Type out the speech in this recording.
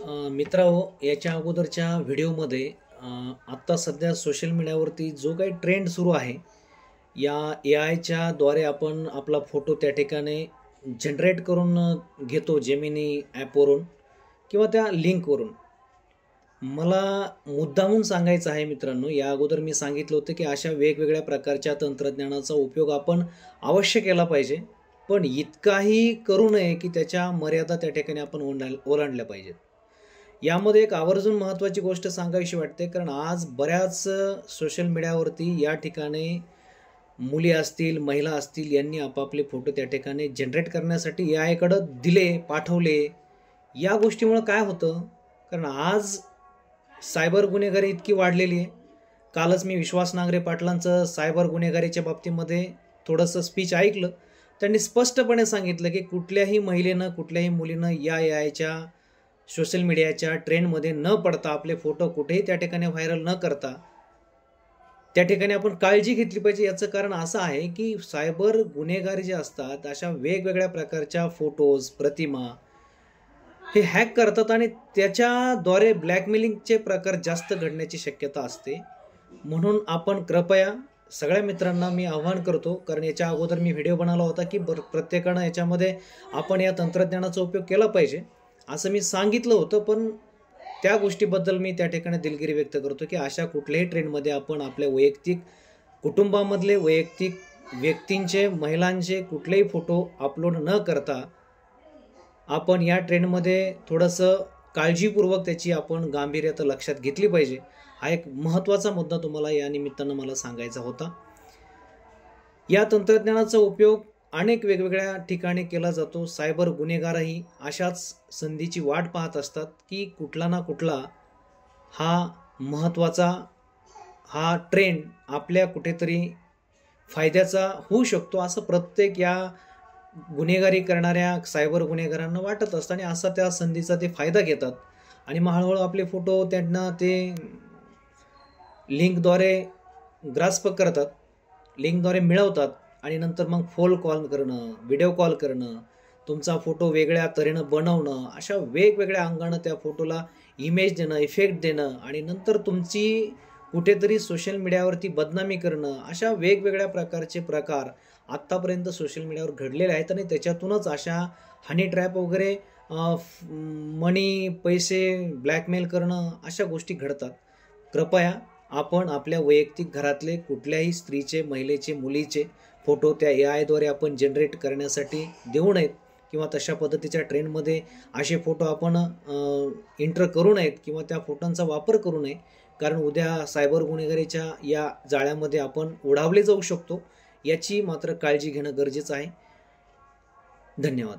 मित्रांनो, याच्या अगोदरच्या व्हिडिओमध्ये आत्ता सध्या सोशल मीडियावरती जो काही ट्रेंड सुरू आहे, या एआयच्या द्वारे आपण आपला फोटो त्या ठिकाणी जनरेट करून घेतो जेमिनी ॲपवरून किंवा त्या लिंकवरून. मला मुद्दामून सांगायचं आहे मित्रांनो, या अगोदर मी सांगितलं होतं की अशा वेगवेगळ्या प्रकारच्या तंत्रज्ञानाचा उपयोग आपण अवश्य केला पाहिजे, पण इतकाही करू नये की त्याच्या मर्यादा त्या ठिकाणी आपण ओलांडल्या पाहिजेत. यामध्ये एक आवर्जून महत्त्वाची गोष्ट सांगावीशी वाटते, कारण आज बऱ्याच सोशल मीडियावरती या ठिकाणी मुली असतील, महिला असतील, यांनी आपापले फोटो त्या ठिकाणी जनरेट करण्यासाठी एआयकडं दिले, पाठवले. या गोष्टीमुळं काय होतं, कारण आज सायबर गुन्हेगारी इतकी वाढलेली आहे. कालच मी विश्वास नांगरे पाटलांचं सायबर गुन्हेगारीच्या बाबतीमध्ये थोडंसं स्पीच ऐकलं. त्यांनी स्पष्टपणे सांगितलं की कुठल्याही महिलेनं, कुठल्याही मुलीनं या एआयच्या सोशल मीडियाच्या ट्रेंडमध्ये न पडता, आपले फोटो कुठेही त्या ठिकाणी व्हायरल न करता, त्या ठिकाणी आपण काळजी घेतली पाहिजे. याचं कारण असं आहे की सायबर गुन्हेगारी जे असतात, अशा वेगवेगळ्या प्रकारच्या फोटोज, प्रतिमा हे हॅक करतात आणि त्याच्याद्वारे ब्लॅकमेलिंगचे प्रकार जास्त घडण्याची शक्यता असते. म्हणून आपण कृपया सगळ्या मित्रांना मी आवाहन करतो, कारण याच्या अगोदर मी व्हिडिओ बनवला होता की प्रत्येकानं याच्यामध्ये आपण या तंत्रज्ञानाचा उपयोग केला पाहिजे असं मी सांगितलं होतं. पण त्या गोष्टीबद्दल मी त्या ठिकाणी दिलगिरी व्यक्त करतो की अशा कुठल्याही ट्रेंडमध्ये आपण आपल्या वैयक्तिक कुटुंबामधले, वैयक्तिक व्यक्तींचे, महिलांचे कुठलेही फोटो अपलोड न करता आपण या ट्रेंडमध्ये थोडंसं काळजीपूर्वक त्याची आपण गांभीर्यता लक्षात घेतली पाहिजे. हा एक महत्त्वाचा मुद्दा तुम्हाला या निमित्तानं मला सांगायचा होता. या तंत्रज्ञानाचा उपयोग अनेक वेगवेगळ्या ठिकाणी केला जातो. सायबर गुन्हेगारही अशाच संधीची वाट पाहत असतात की कुठला ना कुठला हा महत्त्वाचा हा ट्रेंड आपल्या कुठेतरी फायद्याचा होऊ शकतो, असं प्रत्येक या गुन्हेगारी करणाऱ्या सायबर गुन्हेगारांना वाटत असतं आणि असा त्या संधीचा ते फायदा घेतात आणि मग हळूहळू आपले फोटो त्यांना ते लिंकद्वारे ग्रास्प करतात, लिंकद्वारे मिळवतात आणि नंतर मग फोन कॉल करणं, व्हिडिओ कॉल करणं, तुमचा फोटो वेगळ्या तऱ्हेनं बनवणं, अशा वेगवेगळ्या अंगानं त्या फोटोला इमेज देणं, इफेक्ट देणं आणि नंतर तुमची कुठेतरी सोशल मीडियावरती बदनामी करणं, अशा वेगवेगळ्या प्रकारचे प्रकार आत्तापर्यंत सोशल मीडियावर घडलेले आहेत आणि त्याच्यातूनच अशा हनी ट्रॅप वगैरे मनी, पैसे ब्लॅकमेल करणं, अशा गोष्टी घडतात. कृपया आपण आपल्या वैयक्तिक घरातले कुठल्याही स्त्रीचे, महिलेचे, मुलीचे फोटो त्या एआयद्वारे आपण जनरेट करण्यासाठी देऊ नयेत किंवा तशा पद्धतीच्या ट्रेंडमध्ये असे फोटो आपण एंटर करू नयेत किंवा त्या फोटोंचा वापर करू नये, कारण उद्या सायबर गुन्हेगारीच्या या जाळ्यामध्ये आपण ओढावले जाऊ शकतो. याची मात्र काळजी घेणं गरजेचं आहे. धन्यवाद.